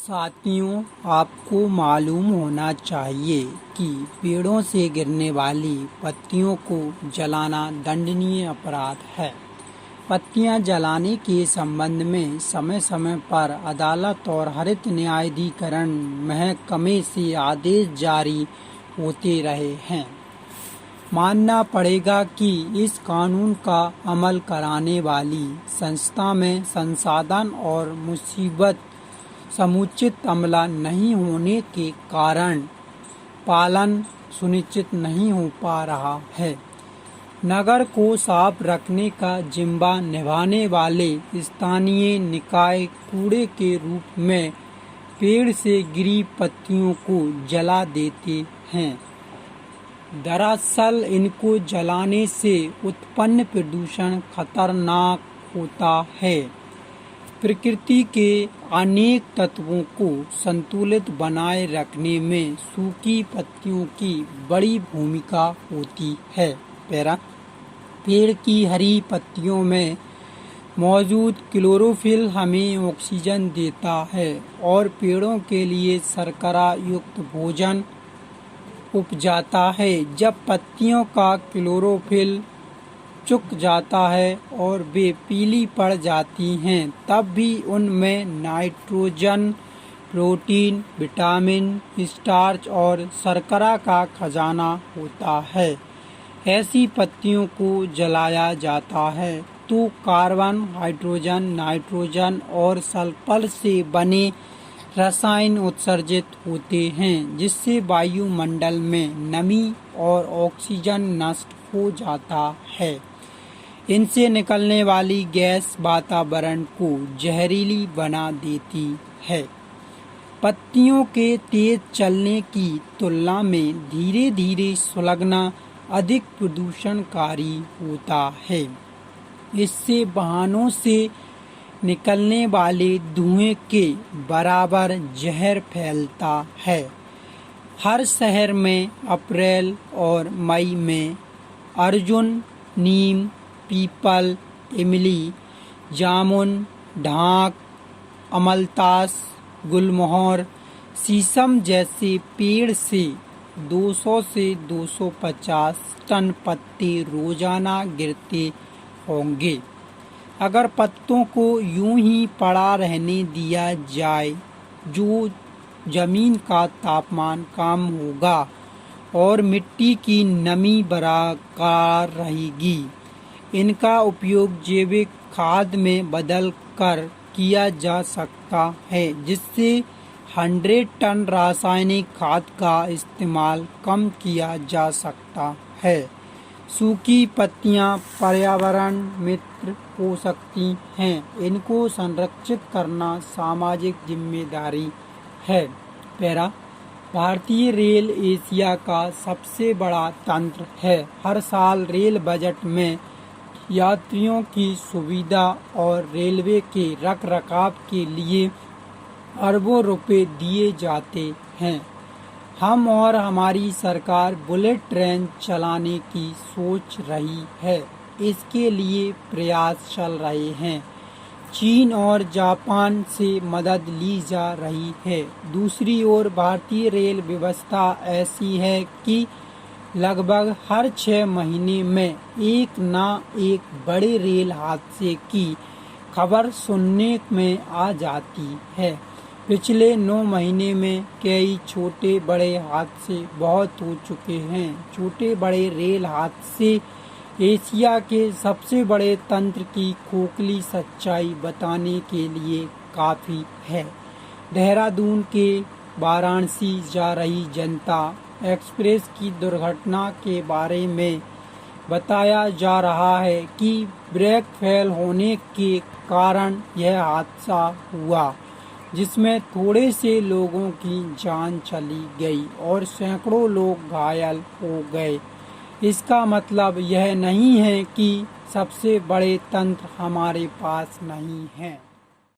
साथियों, आपको मालूम होना चाहिए कि पेड़ों से गिरने वाली पत्तियों को जलाना दंडनीय अपराध है। पत्तियां जलाने के संबंध में समय समय पर अदालत और हरित न्यायाधिकरण महकमे से आदेश जारी होते रहे हैं। मानना पड़ेगा कि इस कानून का अमल कराने वाली संस्था में संसाधन और मुसीबत समुचित अमला नहीं होने के कारण पालन सुनिश्चित नहीं हो पा रहा है। नगर को साफ रखने का जिम्मा निभाने वाले स्थानीय निकाय कूड़े के रूप में पेड़ से गिरी पत्तियों को जला देते हैं। दरअसल इनको जलाने से उत्पन्न प्रदूषण खतरनाक होता है। प्रकृति के अनेक तत्वों को संतुलित बनाए रखने में सूखी पत्तियों की बड़ी भूमिका होती है। पेड़ की हरी पत्तियों में मौजूद क्लोरोफिल हमें ऑक्सीजन देता है और पेड़ों के लिए शर्करा युक्त भोजन उपजाता है। जब पत्तियों का क्लोरोफिल चुक जाता है और वे पीली पड़ जाती हैं, तब भी उनमें नाइट्रोजन, प्रोटीन, विटामिन, स्टार्च और शर्करा का खजाना होता है। ऐसी पत्तियों को जलाया जाता है तो कार्बन, हाइड्रोजन, नाइट्रोजन और सल्फर से बने रसायन उत्सर्जित होते हैं, जिससे वायुमंडल में नमी और ऑक्सीजन नष्ट हो जाता है। इनसे निकलने वाली गैस वातावरण को जहरीली बना देती है। पत्तियों के तेज चलने की तुलना में धीरे धीरे सुलगना अधिक प्रदूषणकारी होता है। इससे वाहनों से निकलने वाले धुएं के बराबर जहर फैलता है। हर शहर में अप्रैल और मई में अर्जुन, नीम, पीपल, इमली, जामुन, ढाक, अमलतास, गुलमोहर, शीशम जैसे पेड़ से 200 से 250 टन पत्ते रोजाना गिरते होंगे। अगर पत्तों को यूं ही पड़ा रहने दिया जाए, जो जमीन का तापमान कम होगा और मिट्टी की नमी बरकरार रहेगी। इनका उपयोग जैविक खाद में बदल कर किया जा सकता है, जिससे 100 टन रासायनिक खाद का इस्तेमाल कम किया जा सकता है। सूखी पत्तियां पर्यावरण मित्र हो सकती हैं। इनको संरक्षित करना सामाजिक जिम्मेदारी है। भारतीय रेल एशिया का सबसे बड़ा तंत्र है। हर साल रेल बजट में यात्रियों की सुविधा और रेलवे के रखरखाव के लिए अरबों रुपए दिए जाते हैं। हम और हमारी सरकार बुलेट ट्रेन चलाने की सोच रही है। इसके लिए प्रयास चल रहे हैं। चीन और जापान से मदद ली जा रही है। दूसरी ओर भारतीय रेल व्यवस्था ऐसी है कि लगभग हर 6 महीने में एक न एक बड़े रेल हादसे की खबर सुनने में आ जाती है। पिछले 9 महीने में कई छोटे बड़े हादसे बहुत हो चुके हैं। छोटे बड़े रेल हादसे एशिया के सबसे बड़े तंत्र की खोखली सच्चाई बताने के लिए काफ़ी है। देहरादून के वाराणसी जा रही जनता एक्सप्रेस की दुर्घटना के बारे में बताया जा रहा है कि ब्रेक फेल होने के कारण यह हादसा हुआ, जिसमें थोड़े से लोगों की जान चली गई और सैकड़ों लोग घायल हो गए। इसका मतलब यह नहीं है कि सबसे बड़े तंत्र हमारे पास नहीं हैं।